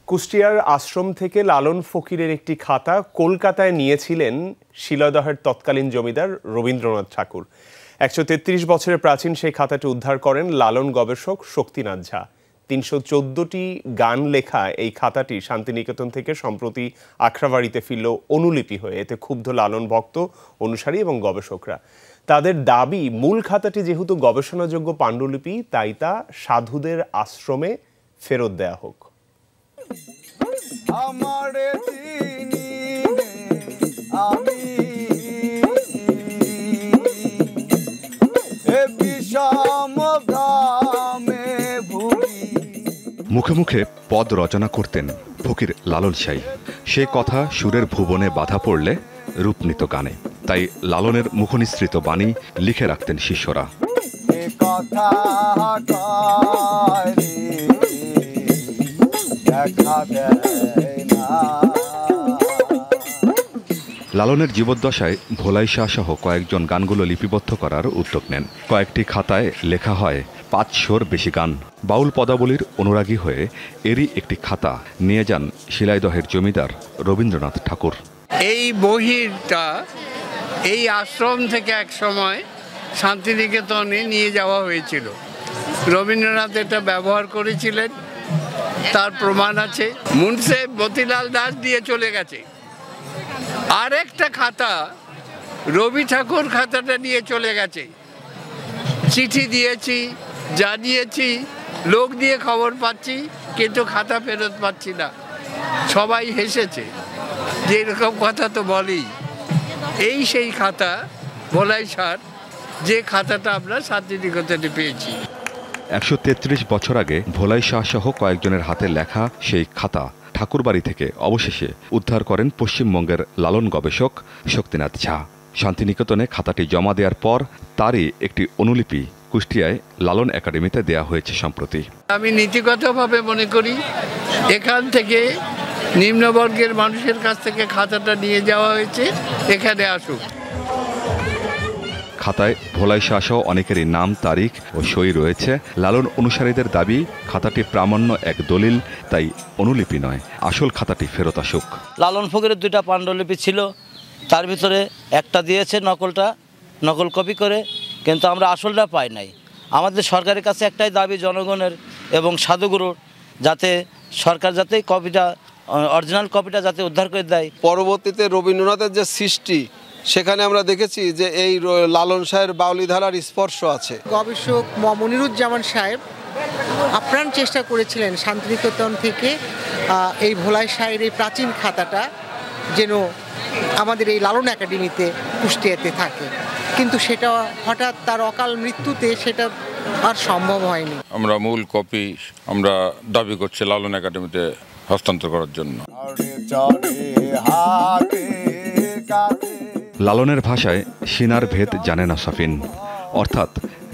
কুষ্টিয়ার আশ্রম থেকে লালন ফকিরের একটি খাতা কলকাতায় নিয়েছিলেন শিলদহের তৎকালীন জমিদার রবীন্দ্রনাথ ঠাকুর। ১৩৩ বছরের প্রাচীন সেই খাতাটি উদ্ধার করেন লালন গবেষক শক্তিনাথ ঝা। ৩১৪টি গান লেখা এই খাতাটি শান্তিনিকেতন থেকে সম্প্রতি আখড়াবাড়িতে ফিরল অনুলিপি হয়ে। এতে ক্ষুব্ধ লালন ভক্ত, অনুসারী এবং গবেষকরা। তাদের দাবি, মূল খাতাটি যেহেতু গবেষণাযোগ্য পাণ্ডুলিপি, তাই তা সাধুদের আশ্রমে ফেরত দেয়া হোক। মুখে মুখে পদ রচনা করতেন ফকির লালন শাহী। সে কথা সুরের ভুবনে বাধা পড়লে রূপ নিত গানে। তাই লালনের মুখনিসৃত বাণী লিখে রাখতেন শিষ্যরা। লালনের জীবদ্দশায় ভোলাই শাহ সহ কয়েকজন গানগুলো লিপিবদ্ধ করার উদ্যোগ নেন। কয়েকটি খাতায় লেখা হয় ৫০০-র বেশি গান। বাউল পদাবলীর অনুরাগী হয়ে এরই একটি খাতা নিয়ে যান শিলাইদহের জমিদার রবীন্দ্রনাথ ঠাকুর। এই বহিটা এই আশ্রম থেকে এক সময় শান্তিনিকেতনে নিয়ে যাওয়া হয়েছিল। রবীন্দ্রনাথ এটা ব্যবহার করেছিলেন, তার প্রমাণ আছে। মুন্সে মতিলাল দাস দিয়ে চলে গেছে। আর একটা খাতা রবি ঠাকুর খাতাটা নিয়ে চলে গেছে। চিঠি দিয়েছি, জানিয়েছি, লোক দিয়ে খবর পাচ্ছি, কিন্তু খাতা ফেরত পাচ্ছি না। সবাই হেসেছে যে এরকম কথা তো বলেই। এই সেই খাতা ভোলাই শাহর, যে খাতাটা আমরা শান্তিনিকেতনে পেয়েছি। ১৩৩ বছর আগে ভোলাই শাহ সহ কয়েকজনের হাতে লেখা সেই খাতা ঠাকুরবাড়ি থেকে অবশেষে উদ্ধার করেন পশ্চিমবঙ্গের লালন গবেষক শক্তিনাথ ঝা। শান্তিনিকেতনে খাতাটি জমা দেওয়ার পর তারই একটি অনুলিপি কুষ্টিয়ায় লালন একাডেমিতে দেয়া হয়েছে সম্প্রতি। আমি নীতিগতভাবে মনে করি এখান থেকে নিম্নবর্গের মানুষের কাছ থেকে খাতাটা নিয়ে যাওয়া হয়েছে, এখানে আসুক। খাতায় ভোলাই শাহ সহ অনেকেরই নাম, তারিখ ও সই রয়েছে। লালন অনুসারীদের দাবি, খাতাটি প্রামাণ্য এক দলিল, তাই অনুলিপি নয়, আসল খাতাটি ফেরত আসুক। লালন ফকিরের 2টা পাণ্ডুলিপি ছিল, তার ভিতরে একটা দিয়েছে নকল কপি করে, কিন্তু আমরা আসলটা পাই নাই। আমাদের সরকারের কাছে একটাই দাবি জনগণের এবং সাধুগুরুর, যাতে সরকার যাতে কপিটা, অরিজিনাল কপিটা যাতে উদ্ধার করে দেয়। পরবর্তীতে রবীন্দ্রনাথের যে সৃষ্টি, সেখানে আমরা দেখেছি যে এই লালন শাহের বাউলি ধারার স্পর্শ আছে। গবেষক মনিরুজ্জামান সাহেব আপ্রাণ চেষ্টা করেছিলেন শান্তিনিকেতন থেকে এই ভোলাই শাহের এই প্রাচীন খাতাটা যেন আমাদের এই লালন একাডেমিতে কুষ্টিয়াতে থাকে, কিন্তু সেটা হঠাৎ তার অকাল মৃত্যুতে সেটা আর সম্ভব হয়নি। আমরা মূল কপি আমরা দাবি করছি লালন একাডেমিতে হস্তান্তর করার জন্য। লালনের ভাষায় সিনার ভেদ জানে না সফিন, অর্থাৎ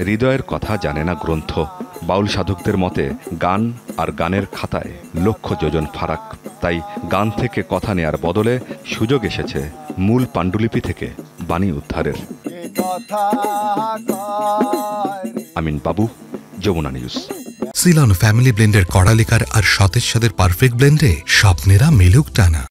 হৃদয়ের কথা জানে না গ্রন্থ। বাউল সাধকদের মতে গান আর গানের খাতায় লক্ষ যোজন ফারাক। তাই গান থেকে কথা নেয়ার বদলে সুযোগ এসেছে মূল পাণ্ডুলিপি থেকে বাণী উদ্ধারের। আমিন বাবু, যমুনা নিউজ। সিলন ফ্যামিলি ব্লেন্ডের কড়ালিকার আর সতেজ স্বাদের পারফেক্ট ব্লেন্ডে স্বপ্নেরা মিলুক টানা।